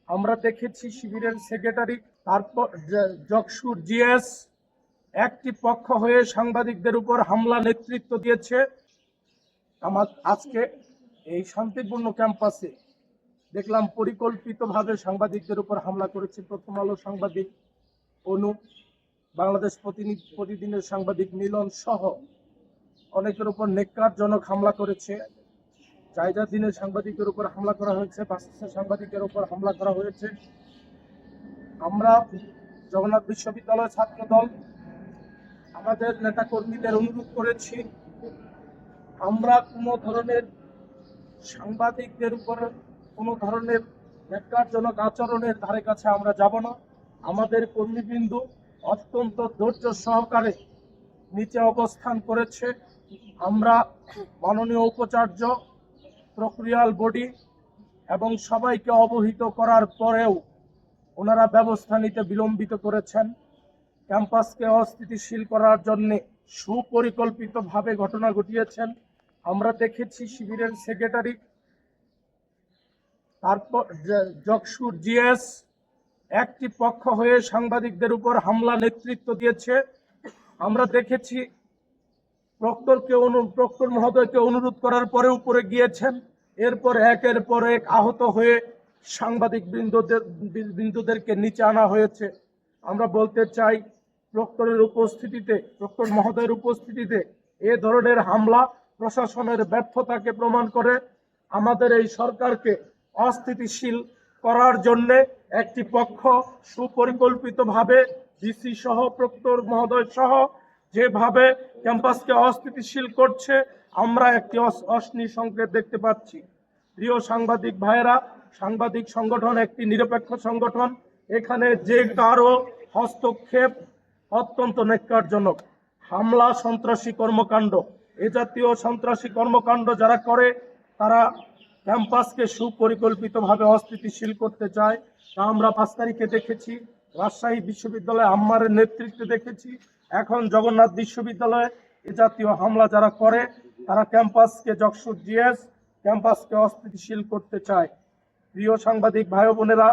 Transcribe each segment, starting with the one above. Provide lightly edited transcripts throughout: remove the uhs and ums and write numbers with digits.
আমরা দেখেছি শিবিরের সেক্রেটারি, তারপর জকসুর জিএস একটি পক্ষ হয়ে সাংবাদিকদের উপর হামলা নেতৃত্ব দিয়েছে। আজকে এই শান্তিপূর্ণ ক্যাম্পাসে দেখলাম পরিকল্পিতভাবে সাংবাদিকদের উপর হামলা করেছে প্রথম আলো সাংবাদিক অনু, বাংলাদেশ প্রতিদিনের সাংবাদিক মিলন সহ অনেকের উপর নেককারজনক হামলা করেছে। জায়গা দিনের সাংবাদিকের উপর হামলা করা হয়েছে, বাসের সাংবাদিকের উপর হামলা করা হয়েছে। আমরা জগন্নাথ বিশ্ববিদ্যালয় ছাত্র দল আমাদের নেতা কর্মীদের অনুরোধ করেছি, আমরা কোনো ধরনের সাংবাদিকদের উপর কোনো ধরনের নেককারজনক আচরণের ধারে কাছে আমরা যাব না। আমাদের কর্মীবৃন্দ অত্যন্ত ধৈর্য সহকারে নিচে অবস্থান করেছে। আমরা মাননীয় উপাচার্য, প্রক্রিয়াল বডি এবং সবাইকে অবহিত করার পরেও ওনারা ব্যবস্থা নিতে বিলম্বিত করেছেন। ক্যাম্পাসকে অস্থিতিশীল করার জন্য সুপরিকল্পিতভাবে ঘটনা ঘটিয়েছেন। আমরা দেখেছি শিবিরের সেক্রেটারি, তারপর জকসুর জিএস একটি পক্ষ হয়ে সাংবাদিকদের উপর হামলা নেতৃত্ব দিয়েছে। আমরা দেখেছি প্রক্টর মহোদয়কে অনুরোধ করার পরে উপরে গিয়েছেন, এরপর একের পর এক আহত হয়ে সাংবাদিক বৃন্দদেরকে নিচে আনা হয়েছে। আমরা বলতে চাই, প্রক্টর মহোদয়ের উপস্থিতিতে এ ধরনের হামলা প্রশাসনের ব্যর্থতাকে প্রমাণ করে। আমাদের এই সরকারকে অস্থিতিশীল করার জন্য একটি পক্ষ সুপরিকল্পিতভাবে ডিসি সহ প্রক্টর মহোদয় সহ যেভাবে ক্যাম্পাসকে অস্থিতিশীল করছে, আমরা একটি অশনি সংকেত দেখতে পাচ্ছি। প্রিয় সাংবাদিক ভাইয়েরা, সাংবাদিক সংগঠন একটি নিরপেক্ষ সংগঠন। এখানে যে কারো হস্তক্ষেপ অত্যন্ত ন্যাক্কারজনক। হামলা, সন্ত্রাসী কর্মকাণ্ড, এ জাতীয় সন্ত্রাসী কর্মকাণ্ড যারা করে তারা ক্যাম্পাসকে সুপরিকল্পিতভাবে অস্থিতিশীল করতে চায়। তা আমরা 5 তারিখে দেখেছি, রাজশাহী বিশ্ববিদ্যালয়ে আম্মারের নেতৃত্বে দেখেছি। এখন জগন্নাথ বিশ্ববিদ্যালয়ে এ জাতীয় হামলা যারা করে তারা ক্যাম্পাসকে, জকসুর জিএস ক্যাম্পাসকে অস্থিতিশীল করতে চায়। প্রিয় সাংবাদিক ভাই বোনেরা,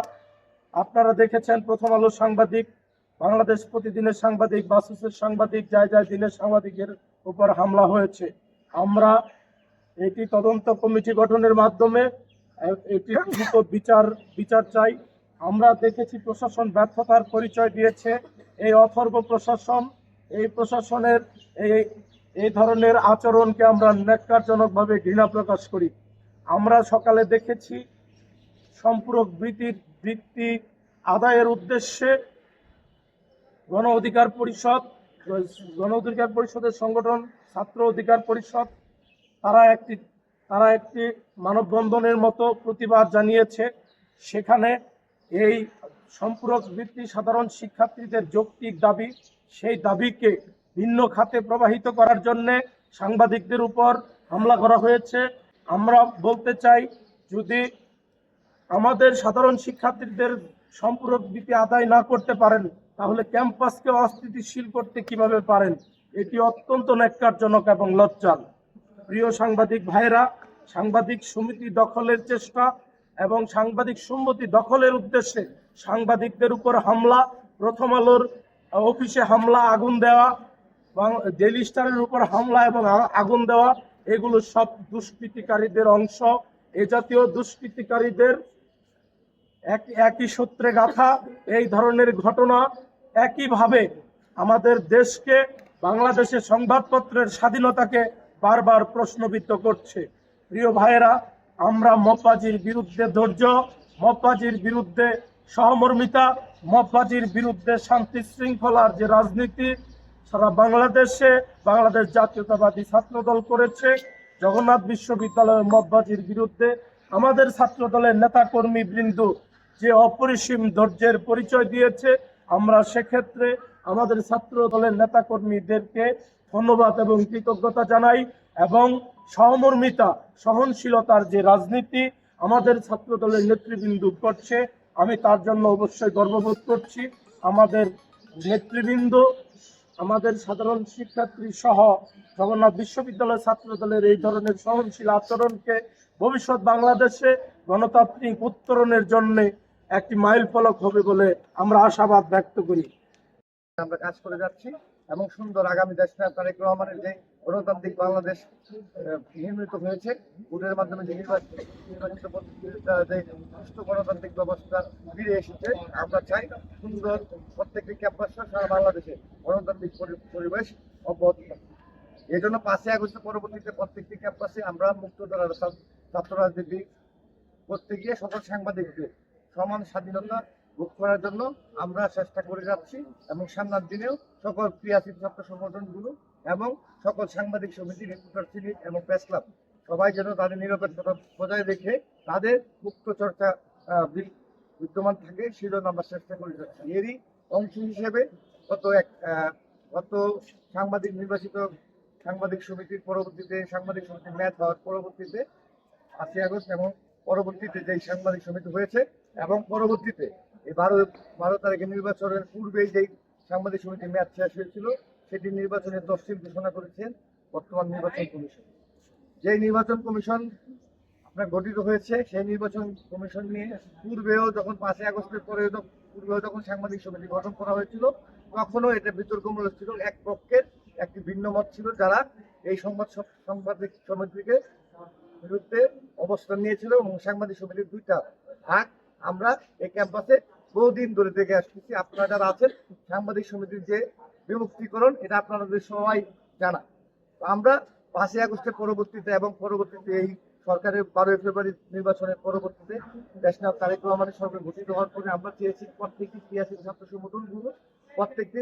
আপনারা দেখেছেন প্রথম আলো সাংবাদিক, বাংলাদেশ প্রতিদিনের সাংবাদিক, বাসের সাংবাদিক, জায়গায় দিনের সাংবাদিকের উপর হামলা হয়েছে। আমরা এটি তদন্ত কমিটি গঠনের মাধ্যমে এটি দ্রুত বিচার চাই। আমরা দেখেছি প্রশাসন ব্যর্থতার পরিচয় দিয়েছে। এই অথর্ব প্রশাসন, এই প্রশাসনের এই ধরনের আচরণকে আমরা ন্যাক্কারজনকভাবে ঘৃণা প্রকাশ করি। আমরা সকালে দেখেছি সম্পূরক বৃত্তি আদায়ের উদ্দেশ্যে গণ অধিকার পরিষদের সংগঠন ছাত্র অধিকার পরিষদ তারা একটি মানববন্ধনের মতো প্রতিবাদ জানিয়েছে। সেখানে এই সম্পূরক বৃত্তি সাধারণ শিক্ষার্থীদের যৌক্তিক দাবি, সেই দাবিকে ভিন্ন খাতে প্রবাহিত করার জন্য সাংবাদিকদের উপর হামলা করা হয়েছে। আমরা বলতে চাই, যদি আমাদের সাধারণ শিক্ষার্থীদের সম্পূরক বৃত্তি আদায় না করতে পারেন, তাহলে ক্যাম্পাসকে অস্থিতিশীল করতে কিভাবে পারেন? এটি অত্যন্ত ন্যাক্কারজনক এবং লজ্জার। প্রিয় সাংবাদিক ভাইরা, সাংবাদিক সমিতি দখলের চেষ্টা এবং সাংবাদিক সম্মতি দখলের উদ্দেশ্যে সাংবাদিকদের উপর হামলা, প্রথম আলোর অফিসে হামলা, আগুন দেওয়া, ডেইলি স্টারের উপর হামলা এবং আগুন দেওয়া, এগুলো সব দুষ্কৃতিকারীদের অংশ। এ জাতীয় দুষ্কৃতিকারীদের একই সূত্রে গাঁথা এই ধরনের ঘটনা একইভাবে আমাদের দেশকে, বাংলাদেশের সংবাদপত্রের স্বাধীনতাকে বারবার প্রশ্নবিদ্ধ করছে। প্রিয় ভাইয়েরা, আমরা মববাজির বিরুদ্ধে ধৈর্য, মববাজির বিরুদ্ধে সহমর্মিতা, মববাজির বিরুদ্ধে শান্তি শৃঙ্খলার যে রাজনীতি সারা বাংলাদেশে বাংলাদেশ জাতীয়তাবাদী ছাত্রদল করেছে, জগন্নাথ বিশ্ববিদ্যালয়ের মববাজির বিরুদ্ধে আমাদের ছাত্রদলের নেতাকর্মী বৃন্দ যে অপরিসীম ধৈর্যের পরিচয় দিয়েছে, আমরা সেক্ষেত্রে আমাদের ছাত্র দলের নেতাকর্মীদেরকে ধন্যবাদ এবং কৃতজ্ঞতা জানাই। এবং সহমর্মিতা, সহনশীলতার যে রাজনীতি আমাদের ছাত্র দলের নেতৃবৃন্দ করছে, আমি তার জন্য অবশ্যই গর্ববোধ করছি। আমাদের নেতৃবৃন্দ, আমাদের সাধারণ শিক্ষার্থী সহ জগন্নাথ বিশ্ববিদ্যালয় ছাত্র দলের এই ধরনের সহনশীল আচরণকে ভবিষ্যৎ বাংলাদেশে গণতান্ত্রিক উত্তরণের জন্য একটি মাইল ফলক হবে বলে আমরা আশাবাদ ব্যক্ত করি। আমরা কাজ করে যাচ্ছি এবং সুন্দর আগামী দেশ তারেক রহমানের যে গণতান্ত্রিক বাংলাদেশ নির্মিত হয়েছে, ভোটের মাধ্যমে যে নির্বাচিত যে সুষ্ঠু গণতান্ত্রিক ব্যবস্থা ফিরে এসেছে, আমরা চাই সুন্দর প্রত্যেকটি ক্যাম্পাসে সারা বাংলাদেশে গণতান্ত্রিক পরিবেশ অব্যাহত থাকে। এই জন্য 5ই আগস্টের পরবর্তীতে প্রত্যেকটি ক্যাম্পাসে আমরা মুক্তধারার ছাত্র রাজনীতি করতে গিয়ে সকল সাংবাদিকদের সমান স্বাধীনতা ভোগ করার জন্য আমরা চেষ্টা করে যাচ্ছি এবং সামনের দিনেও সকল ক্রিয়াশীল ছাত্র সংগঠনগুলো এবং সকল সাংবাদিক সমিতি, রিপোর্টার সিরিজ এবং প্রেস ক্লাব সবাই যেন তাদের নিরপেক্ষতা বজায় রেখে তাদের মুক্ত চর্চা বিদ্যমান থাকে, সেজন্য আমরা চেষ্টা করে যাচ্ছি। এরই অংশ হিসেবে গত সাংবাদিক নির্বাচিত সাংবাদিক সমিতির পরবর্তীতে সাংবাদিক সমিতির ম্যাচ হওয়ার পরবর্তীতে 5ই আগস্ট এবং পরবর্তীতে যেই সাংবাদিক সমিতি হয়েছে এবং পরবর্তীতে এই 12 তারিখের নির্বাচনের পূর্বেই যেই সাংবাদিক সমিতির ম্যাচ শেষ হয়েছিল, সেটি নির্বাচনের তফসিল ঘোষণা করেছেন বর্তমান নির্বাচন কমিশন। যেই নির্বাচন কমিশন আপনার গঠিত হয়েছে, সেই নির্বাচন কমিশন নিয়ে পূর্বেও যখন 5ই আগস্টের পূর্বেও যখন সাংবাদিক সমিতি গঠন করা হয়েছিল, তখনও এটা বিতর্কমূলক ছিল। এক পক্ষের একটি ভিন্ন মত ছিল, যারা এই সাংবাদিক সমিতিকে বিরুদ্ধে অবস্থান নিয়েছিল এবং সাংবাদিক সমিতির 2টা ভাগ আমরা এই ক্যাম্পাসে বহুদিন ধরে দেখে আসতেছি। আপনারা যারা আছেন, সাংবাদিক সমিতির যে বিমুক্তীকরণ, এটা আপনাদের সবাই জানা। তো আমরা 5ই আগস্টের পরবর্তীতে এবং পরবর্তীতে এই সরকারের 12ই ফেব্রুয়ারি নির্বাচনের পরবর্তীতে দেশনায়ক তারেক রহমানের সরকার গঠিত হওয়ার পরে আমরা চেয়েছি প্রত্যেকটি ক্রিয়াশীল ছাত্র সংগঠনগুলো, প্রত্যেকটি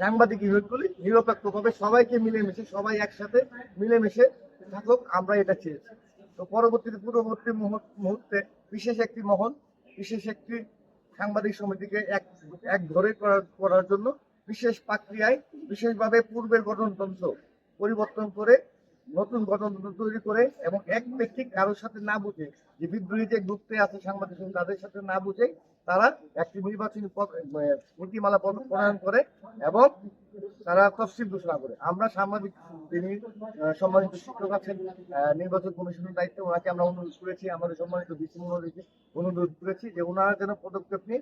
সাংবাদিক ইউনিটগুলি নিরপেক্ষভাবে সবাইকে সবাই একসাথে মিলেমিশে থাকুক, আমরা এটা চেয়েছি। তো পূর্ববর্তী মুহূর্তে বিশেষ একটি সাংবাদিক সমিতিকে এক ধরে করার জন্য বিশেষ প্রক্রিয়ায় বিশেষভাবে পূর্বের গঠনতন্ত্র পরিবর্তন করে নতুন গঠনতন্ত্র তৈরি করে এবং এক ব্যক্তি কারোর সাথে না বুঝে, যে বিদ্রোহী যে গ্রুপে আছে সাংবাদিক সমিতি, তাদের সাথে না বুঝে তারা একটি নির্বাচনী নীতিমালা প্রণয়ন করে এবং তারা তফসিল ঘোষণা করে। আমরা সাংবাদিক, তিনি সম্মানিত শিক্ষক আছেন নির্বাচন কমিশনের দায়িত্বে, ওনাকে আমরা অনুরোধ করেছি, আমাদের সম্মানিত ভিসি মহোদয়কে অনুরোধ করেছি যে ওনারা যেন পদক্ষেপ নিয়ে,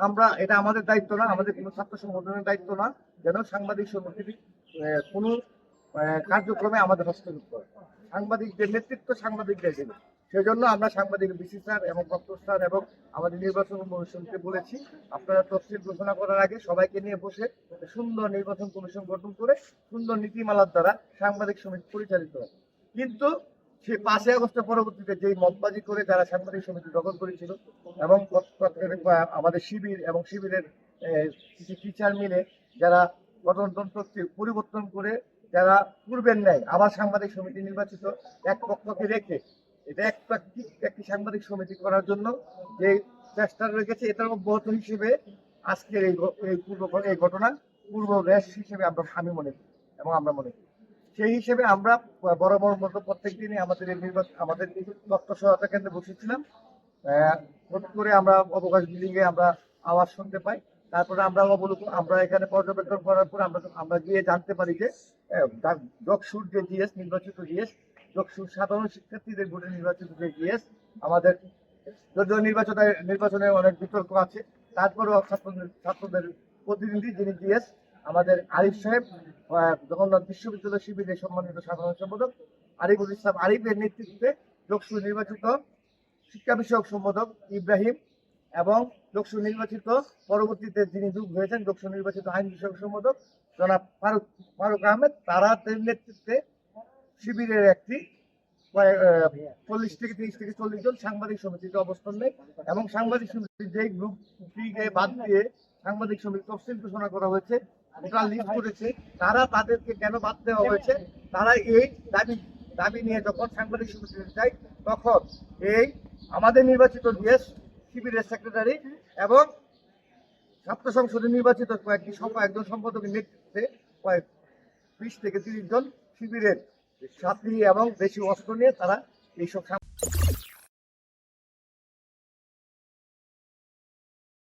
আমরা এটা আমাদের দায়িত্ব না, আমাদের কোনো ছাত্র সংগঠনের দায়িত্ব না, যেন সাংবাদিক সমিতির কোনো কার্যক্রমে আমাদের হস্তক্ষেপ করে। সাংবাদিকদের নেতৃত্ব সাংবাদিকদের দেবে, সেজন্য আমরা সাংবাদিক বিসি স্যার এবং প্রক্টর স্যার এবং আমাদের নির্বাচন কমিশনকে বলেছি, আপনারা তফসিল ঘোষণা করার আগে সবাইকে নিয়ে বসে সুন্দর নির্বাচন কমিশন গঠন করে সুন্দর নীতিমালার দ্বারা সাংবাদিক সমিতি পরিচালিত হয়। কিন্তু সেই 5ই আগস্টের পরবর্তীতে যেই মতবাজি করে যারা সাংবাদিক সমিতি দখল করেছিল এবং আমাদের শিবির এবং শিবিরের কিছু টিচার মিলে যারা গঠনতন্ত্রকে পরিবর্তন করে, যারা পূর্বের ন্যায় আবার সাংবাদিক সমিতি নির্বাচিত এক পক্ষকে রেখে এটা একটি সাংবাদিক সমিতি করার জন্য যে চেষ্টা রেখেছে, এটার অব্যাহত হিসেবে আজকের এই ঘটনা পূর্ব রেশ হিসেবে আমি মনে করি এবং আমরা মনে করি। সেই হিসেবে আমরা বরাবর মতো প্রত্যেক দিনই আমাদের তথ্য সহায়তা কেন্দ্রে বসেছিলাম। হঠাৎ করে আমরা অবকাশ বিল্ডিং এ আমরা আওয়াজ শুনতে পাই, তারপরে আমরা এখানে পর্যবেক্ষণ করার পর আমরা গিয়ে জানতে পারি যে যকসুর যে জিএস নির্বাচিত জিএস, যকসুর সাধারণ শিক্ষার্থীদের ভোটে নির্বাচিত যে জিএস, আমাদের যদিও নির্বাচনে অনেক বিতর্ক আছে, তারপরেও ছাত্রদের প্রতিনিধি যিনি জিএস আমাদের আরিফ সাহেব, জগন্নাথ বিশ্ববিদ্যালয় শিবিরের সম্মানিত সাধারণ সম্পাদক আরিফুল ইসলাম আরিফের নেতৃত্বে যকসুর নির্বাচিত শিক্ষা বিষয়ক সম্পাদক ইব্রাহিম এবং যকসুর নির্বাচিত পরবর্তীতে যিনি যুগ হয়েছেন যকসুর নির্বাচিত আইন বিষয়ক সম্পাদক জনাব ফারুক আহমেদ, তাদের নেতৃত্বে শিবিরের একটি 40 থেকে 40 জন সাংবাদিক সমিতিতে অবস্থান নেয় এবং সাংবাদিক সমিতির যেই গ্রুপটিকে বাদ দিয়ে সাংবাদিক সমিতি তফসিল ঘোষণা করা হয়েছে, ওটা লিস্ট করেছে, তাদেরকে কেন বাদ দেওয়া হয়েছে, তারা এই দাবি নিয়ে যখন সাংবাদিক সমিতিতে যায়, তখন এই আমাদের নির্বাচিত জিএস শিবিরের সেক্রেটারি এবং ছাত্র সংসদে নির্বাচিত একজন সম্পাদকের নেতৃত্বে 20 থেকে 30 জন শিবিরের ছাত্রী এবং দেশীয় অস্ত্র নিয়ে তারা এইসব